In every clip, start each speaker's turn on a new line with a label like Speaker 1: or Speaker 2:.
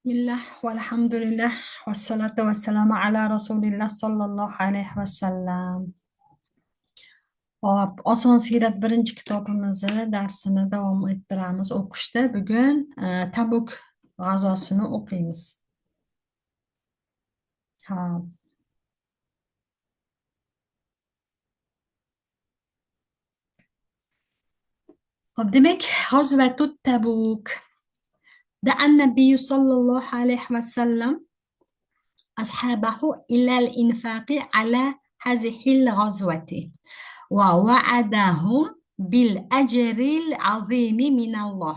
Speaker 1: Bismillah valhamdulillah vassalatu vassalamu ala rasulillah sollallohu alayhi vasallam. Hop, Oson siyrat birinchi kitobimizni darsini davom ettiramiz o'qishda. Bugun Tabuk g'azosini o'qiymiz. Ha. Hop, demak, g'azvatut Tabuk. دعا النبي صلى الله عليه وسلم أصحابه إلى الإنفاق على هذه الغزوة ووعدهم بالأجر العظيم من الله.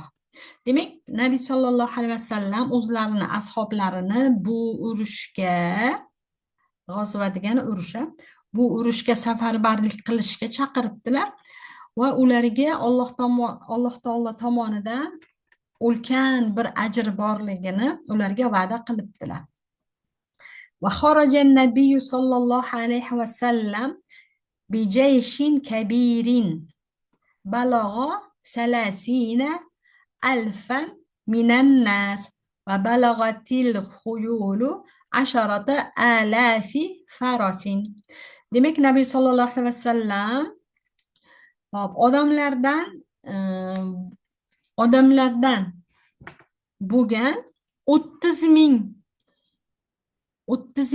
Speaker 1: Demak, Nabiy sollallohu alayhi vasallam o'zlarini ashoblarini bu urushga, g'azva degani urusha, bu urushga safarbarlik qilishga chaqiribdilar va ularga Alloh taolo tomonidan ulkan bir ajr borligini ularga va'da qilibdilar. وخرج النبي صلى الله عليه وسلم بجيش كبير بلغ 30,000 من الناس وبلغت الخيول 10,000 فرس. Demek Nabiy sallallohu alayhi vasallam odamlardan bo'lgan 30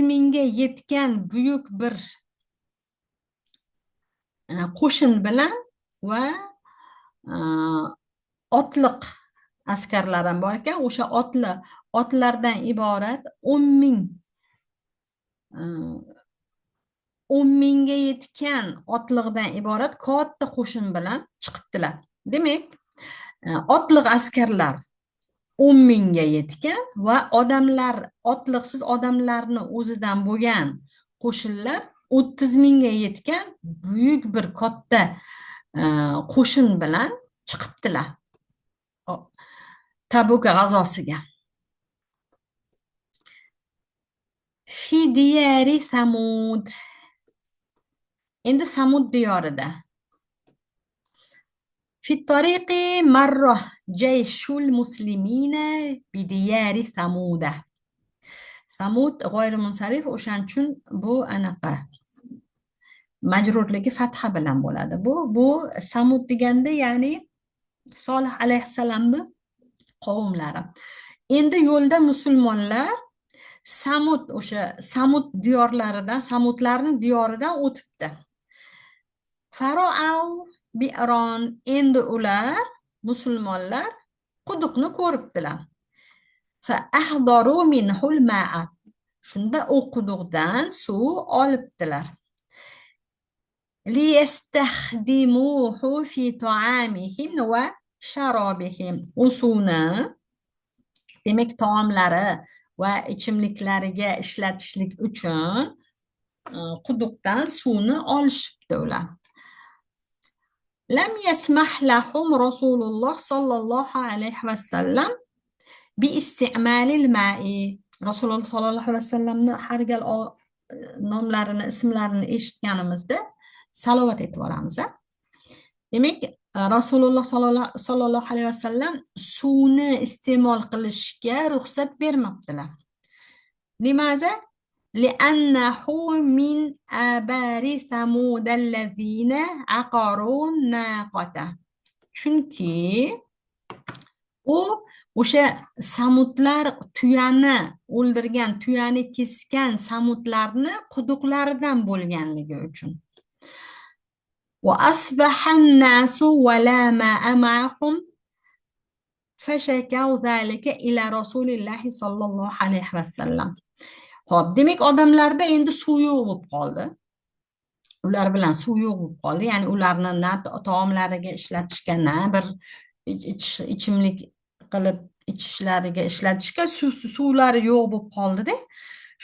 Speaker 1: mingga yetgan buyuk bir qo'shin bilan va otliq askarlar ham bor ekan. O'sha otlardan iborat 10 mingga yetgan otliqdan iborat katta qo'shin bilan chiqibdilar. Demak, otliq askarlar 10 mingga yetgan va otliqsiz odamlarni o'zidan bo'lgan qo'shinlar 30 mingga yetgan buyuk bir katta qo'shin bilan chiqibdilar Tabuk g'azosiga. Fi diyari Samud. Endi Samud diyorida. في الطريق مر جيش المسلمين بديار ثمود. Samud g'oyri munsarif, o'shaning uchun bu anaqa majrurligi fatha bilan bo'ladi. Bu Samud deganda, ya'ni Solih alayhissalomning qavmlari. Endi yo'lda musulmonlar Samudlarning diyoridan o'tibdi. Faro'av bi'ron, endi ular musulmonlar quduqni ko'ribdilar. Fa ahdaru minhul ma'a, shunda u quduqdan suv olibdilar. Liyastakhdimuhu fi ta'amihim va sharabihim. U suvni, demak, taomlari va ichimliklariga ishlatishlik uchun quduqdan suvni olishibdi ular. Lam yasmah lahum Rasululloh sallallohu alayhi vasallam bi isti'malil ma'i. Rasululloh sallallohu alayhi vasallamni har gal nomlarini, ismlarini eshitganimizda salovat aytib boramiz. Demak, Rasululloh sallallohu alayhi vasallam suvni iste'mol qilishga ruxsat bermabdilar. Nimaza? لأنه من آبار ثمود الذين عقروا الناقة. Chunki o'sha samudlar tuyani kesgan samudlarni quduqlaridan bo'lganligi uchun. وأصبح الناس ولا ماء معهم فشكوا ذلك إلى رسول الله صلى الله عليه وسلم. Xo'p, demak, odamlarda endi suv yo'q bo'lib qoldi. Ular bilan suv yo'q bo'lib qoldi. Ya'ni ularni na taomlariga ishlatishga, na bir ichimlik qilib ichishlariga ishlatishga suvlari yo'q bo'lib qoldi-da.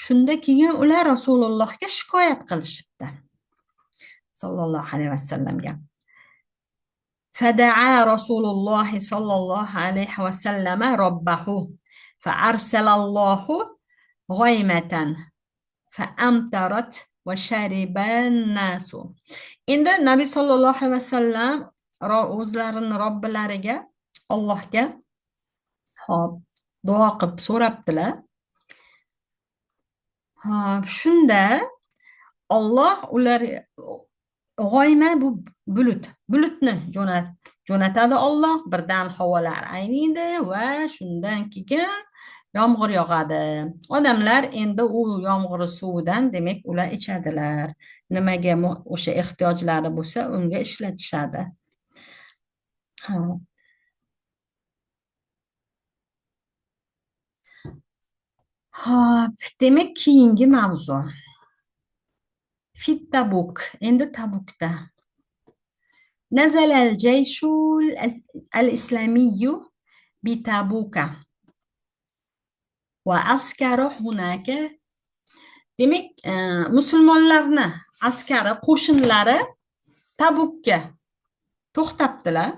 Speaker 1: Shunda keyin ular Rasulullohga shikoyat qilishibdi. Sallallohu alayhi vasallamga. Fada'a Rasululloh sallallohu alayhi vasallam robbahu fa arsalallohu g'oymatan fa amtarat va shariban nasu. Endi Nabiy sallallohu alayhi vasallam o'zlarini Robbilariga, Allohga, hop, duo qilib so'rabdilar. Ha, shunda Alloh ular g'oyma bu bulutni jo'natadi Alloh, birdan havolar ayniydi va shundan keyin yomg'ir yog'adi. Odamlar endi u yomg'ir suvidan demak ular ichadilar. Nimaga o'sha ehtiyojlari bo'lsa unga ishlatishadi. Ha, demak keyingi mavzu Fit Tabuk. Endi Tabukda نزل الجيش الإسلامي بتبوك وعسكر هناك. Demak, musulmonlarni askari qo'shinlari Tabukka to'xtabdilar.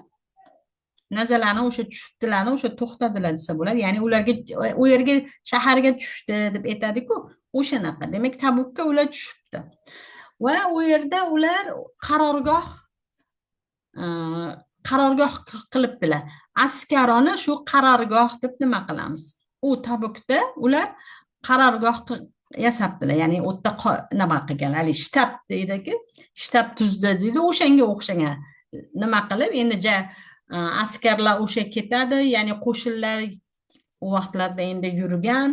Speaker 1: Nazalani o'sha tushibdilarni o'sha to'xtadilar desa bo'ladi. Ya'ni ularga u yerga shaharga tushdi deb aytadiku, o'shanaqa. Demak, Tabukka ular tushibdi. Va u yerda ular qarorgoh e, qarorgoh qilibdilar. Askaroni shu qarorgoh deb nima qilamiz? U Tabukda ular qarorgoh yasabdilar. Ya'ni u yerda nima qilgan, hali shtab deydi-ku, shtab tuzdi deydi, o'shanga o'xshagan nima qilib endi askarlar o'sha ketadi, ya'ni qo'shinlar u vaqtlarda endi yurgan,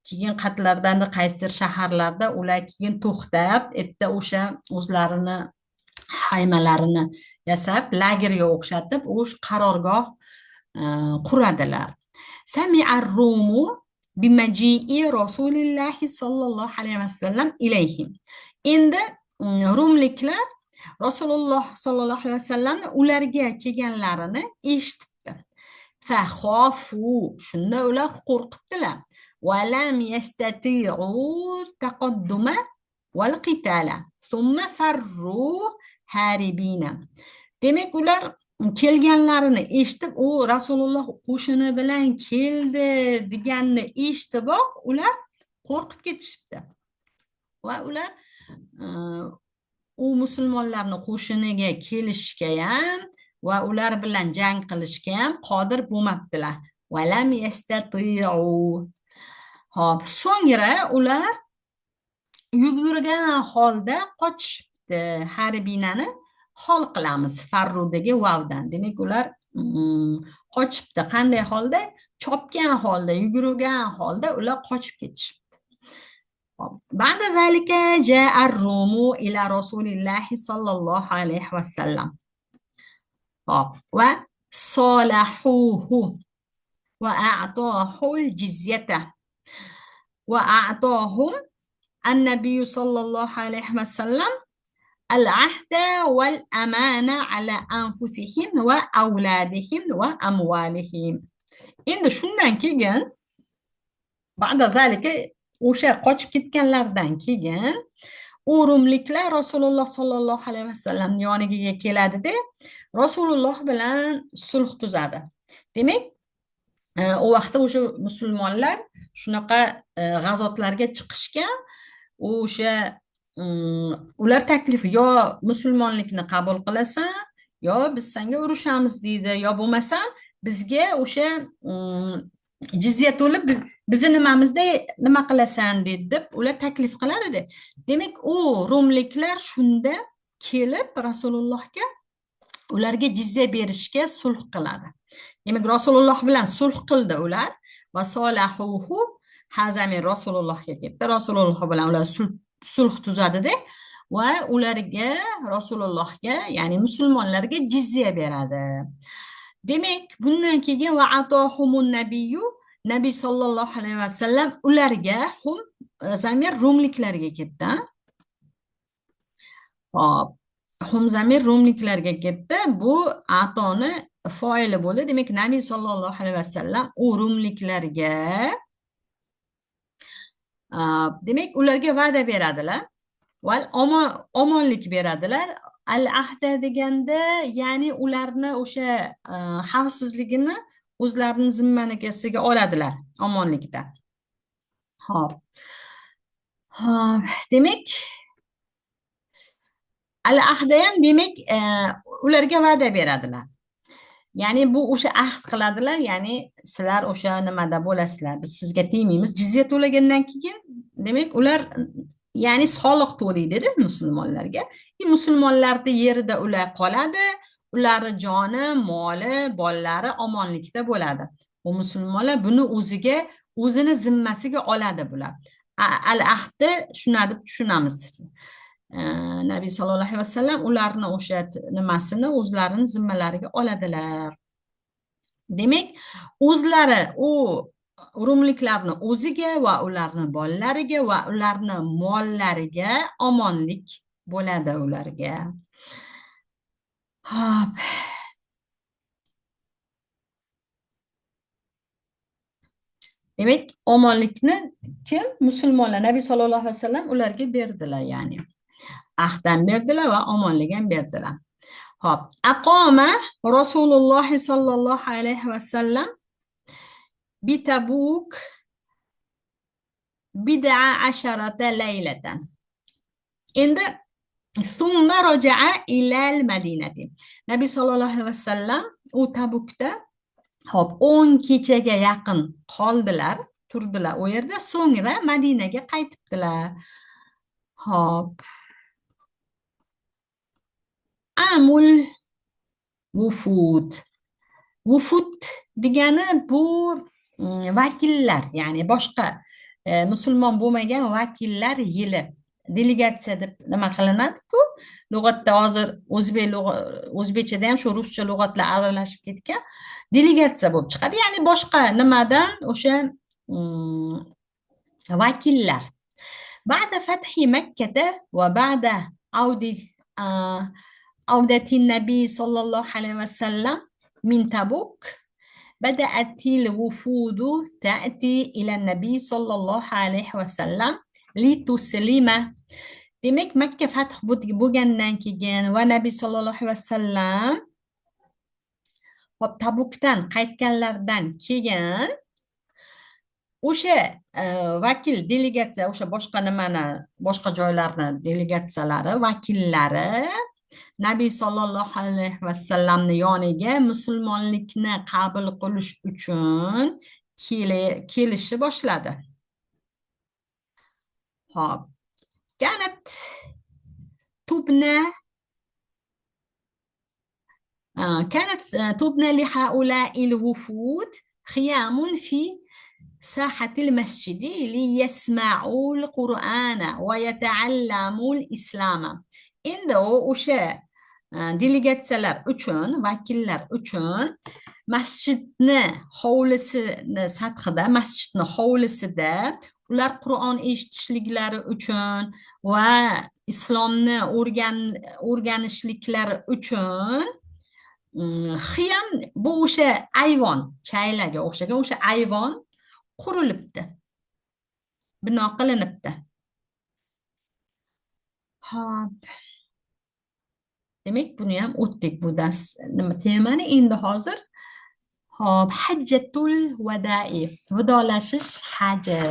Speaker 1: keyin qatlardan qaysidir shaharlarda ular keyin to'xtab, erta o'sha o'zlarini haymalarini yasab, lagerga o'xshatib, o'sha qarorgoh quradilar. Sami'ar rumu bimaji'i Rasulillahi sollallohu alayhi vasallam ilayhim. Endi rumliklar Rasululloh sollallohu alayhi vasallamni ularga kelganlarini eshitibdi. Faxofu, shunda ular qo'rqibdilar. Valam yastati'u taqadduma wal qitala thumma farru haribina. Demak, ular kelganlarini eshitib, u Rasululloh qo'shini bilan keldi deganini eshitiboq ular qo'rqib ketishibdi. Va ular u musulmonlarni qo'shiniga kelishga ham va ular bilan jang qilishga ham qodir bo'lmabdilar. Valam yastati'u. Hop, so'ngra ular yugurgan holda qochishibdi. Harbinani hol qilamiz farrudagi vavdan. Demak, ular qochibdi. Qanday holda? Chopgan holda, yugurgan holda ular qochib ketishibdi. بعد ذلك جاء الروم إلى رسول الله صلى الله عليه وسلم وصالحوه وأعطاه الجزية وأعطاهم النبي صلى الله عليه وسلم العهد والأمانة على أنفسهم وأولادهم وأموالهم. إن shundan keyin بعد ذلك o'sha qochib ketganlardan keyin u rumliklar Rasululloh sollallohu alayhi vasallam yoniga keladida Rasululloh bilan sulh tuzadi. Demak, u vaqtda o'sha musulmonlar shunaqa g'azotlarga chiqishgan, o'sha ular taklifi yo musulmonlikni qabul qilasan, yo biz senga urushamiz deydi, yo bo'lmasam bizga o'sha jizya to'lib bizni nimamizda nima qilasan deb ular taklif qiladi. Demak, u rumliklar shunda kelib Rasulullohga ularga jizya berishga sulh qiladi. Demak, Rasululloh bilan sulh qildi ular va solahuhu hazami Rasulullohga ketdi. Rasululloh bilan ular sulh tuzadi-da va ularga Rasulullohga, ya'ni musulmonlarga jizya beradi. Demak, bundan keyin va atohumun nabiyyu Nabiy sollallohu alayhi vasallam ularga zamir rumliklarga ketdi. Hop, zamir rumliklarga ketdi. Bu atoni foili bo'ldi. Demak, Nabiy sollallohu alayhi vasallam u rumliklarga demak ularga va'da beradilar. Va omonlik beradilar. Al-ahda deganda, ya'ni ularni o'sha xavfsizligini o'zlarining zimmanigasiga oladilar omonlikda. Hop. Demak, al-ahda ham demak ularga va'da beradilar. ya'ni bu o'sha ahd qiladilar, ya'ni sizlar o'sha nimada bo'lasizlar, biz sizga tegmaymiz. Jizya to'lagandan keyin demak ular ya'ni soliq to'laydida musulmonlarga. Musulmonlarni yerida ular qoladi, ularni joni, moli, bolalari omonlikda bo'ladi. Bu musulmonlar buni o'ziga, o'zini zimmasiga oladi bular. Al ahdni shuna deb tushunamiz. Nabiy sallallohu alayhi vasallam ularni o'sha nimasini o'zlarini zimmalariga oladilar. Demak, o'zlari u rumliklarni o'ziga va ularni bolalariga va ularni mollariga omonlik bo'ladi ularga. Hop. Demak, omonlikni kim? Musulmonlar, Nabiy sallallohu alayhi vasallam ularga berdilar, ya'ni ahddan berdilar va omonlik ham berdilar. Hop, aqoma Rasululloh sallallohu alayhi vasallam bitabuk bid'a asharata laylatan. Endi thumma raja'a ilal madinati. Nabiy sallallohu alayhi vasallam u Tabukda hop 10 kechaga yaqin qoldilar, turdilar u yerda, so'ngra Madinaga qaytibdilar. Hop. Amul Wufud. Wufud degani bu vakillar, ya'ni boshqa musulmon bo'lmagan vakillar yili. Delegatsiya deb nima qilinadi-ku. Lug'atda hozir o'zbekchada ham shu ruscha lug'atlar aralashib ketgan. Delegatsiya bo'lib chiqadi, ya'ni boshqa nimadan o'sha vakillar. Ba'da fathi Makkah va ba'da avdati Nabiy sallallohu alayhi vasallam min Tabuk بدأت الوفود تأتي إلى النبي صلى الله عليه وسلم لتسلم. Demak, Makka fath bo'lgandan keyin va Nabiy sallallohu alayhi vasallam Tabukdan qaytganlardan keyin o'sha vakil delegatsiya, o'sha boshqa nimani, boshqa joylarni delegatsiyalari, vakillari Nabiy sallallohu alayhi vasallamni yoniga musulmonlikni qabul qilish uchun kelishni boshladi. Hop. Kanat tubna li haula'il wufud khiyamun fi ساحة المسجد ليسمعوا القرآن ويتعلموا الإسلام. Endi o'sha delegatsiyalar uchun, vakillar uchun masjidni hovlisini sathida, masjidni hovlisida ular Qur'on eshitishliklari uchun va islomni o'rganishliklari uchun xiyam, bu o'sha ayvon, chaylaga o'xshagan o'sha ayvon qurilibdi, bino qilinibdi. Hop. Demak, buni ham o'tdik bu dars nima temani. Endi hozir hop, hajjatul vada'i, vidolashish haji.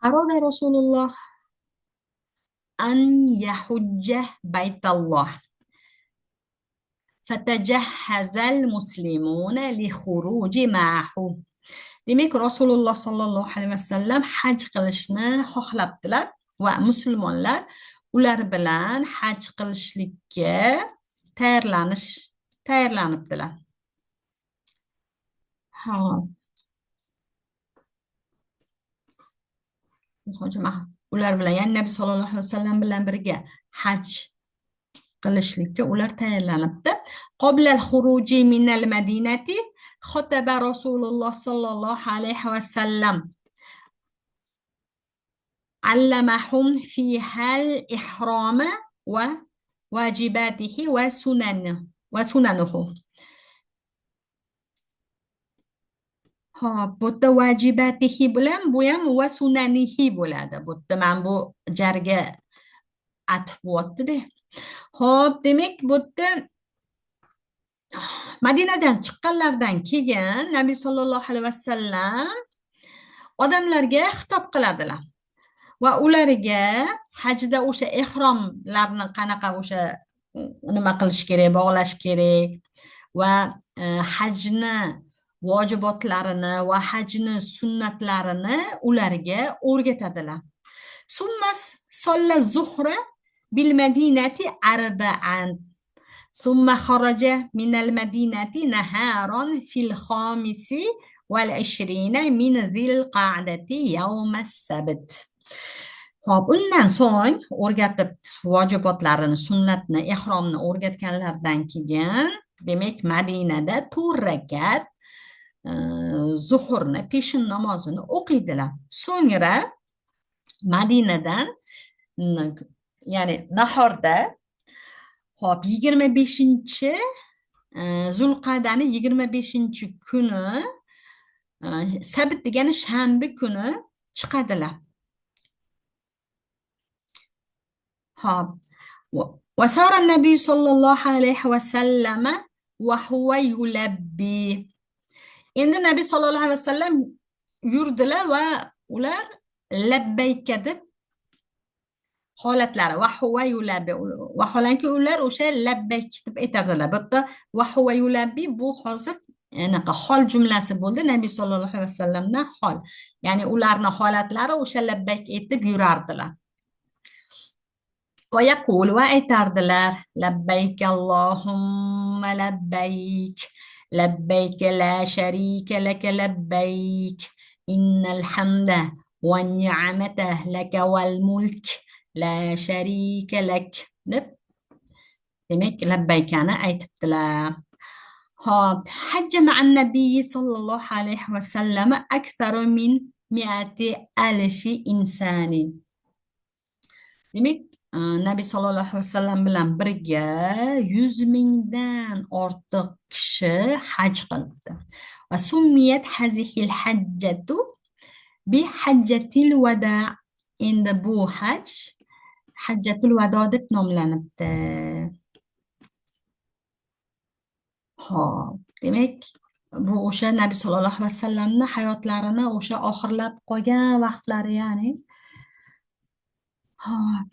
Speaker 1: Arada Rasululloh an yahujja baytalloh fatajahhazal muslimuna li khuruji ma'ahu. Demak, Rasululloh sallallohu alayhi vasallam haj qilishni xohlabdilar va musulmonlar ular bilan haj qilishlikka tayyorlanibdilar. Ha. Ular bilan, ya'ni Nabiy sallallohu alayhi vasallam bilan birga haj qilishlikka ular tayyorlanibdi. Qabla al-khuruji min al-madinati khataba Rasululloh sallallohu alayhi vasallam allamahum fiha al-ihrama wa wajibatihi wa sunanuhu. Hop, bu yerda vajibatihi bilan bu ham va sunanihi bo'ladi. Bu yerda men bu jarga atf bo'lyapti-da. Hop, demak, bu yerda Madinadan chiqqanlardan keyin Nabiy sallallohu alayhi vasallam odamlarga xitob qiladilar. va ularga hajda o'sha ehromlarni qanaqa o'sha nima qilish kerak, bog'lash kerak va hajni vojibotlarini va hajni sunnatlarini ularga o'rgatadilar. Summas solla zuhra bil madinati arba'an. ثم خرج من المدينة نهارا في الخامس والعشرين من ذي القعدة يوم السبت. Xo'p, undan so'ng o'rgatib vojibotlarini, sunnatni, ehromni o'rgatganlardan keyin, demak, Madinada 4 rakat zuhurni, peshin namozini o'qiydilar. So'ngra Madinadan, ya'ni nahorda, xo'p, 25 Zulqa'dani 25-kuni, sabt degani shanba kuni chiqadilar. Xo'p. وسار النبي صلى الله عليه وسلم وهو يلبي. Endi Nabiy sallallohu alayhi vasallam yurdilar va ular labbayka deb holatlari va huva yulabbi, vaholanki ular o'sha labbayk deb aytadilar. Bu yerda va huva yulabbi bu hozir anaqa hol jumlasi bo'ldi, Nabiy sallallohu alayhi vasallamdan hol. Ya'ni ularning holatlari o'sha labbayk aytib yurardilar. ويقول وأيتاردلار لبيك اللهم لبيك لبيك لا شريك لك لبيك إن الحمد والنعمة لك والملك لا شريك لك. demak labbaykani aytibdilar. Hop, hajja ma'an nabiy sallallohu alayhi vasallam aktharu min 100,000 insani. Demak, Nabiy sallallohu alayhi vasallam bilan birga 100,000dan ortiq kishi haj qilibdi. Va summiyat hazihil hajjatu bi hajjatil vada. Endi bu haj hajjatul vado deb nomlanibdi. Xo'p, demak, bu o'sha Nabiy sallallohu alayhi vasallamning hayotlarini o'sha oxirlab qolgan vaqtlari, ya'ni. Xo'p.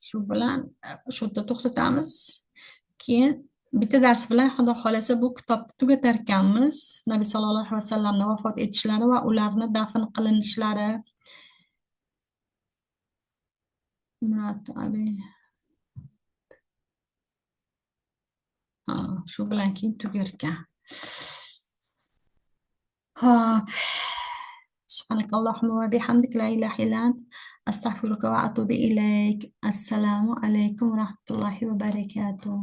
Speaker 1: Shu bilan shu yerda to'xtatamiz. Keyin bitta dars bilan Xudo xolasa bu kitobni tugatar ekanmiz. Nabiy sallallohu alayhi vasallamning vafot etishlari va ularni dafn qilinishlari. Murat Ali. Shu bilan keyin tugar ekan. Hop. Subhanakallohumma va bihamdik la ilaha illa ant astaghfiruka va atubu ilayk. Assalomu alaykum va rahmatullohi va barakatuh.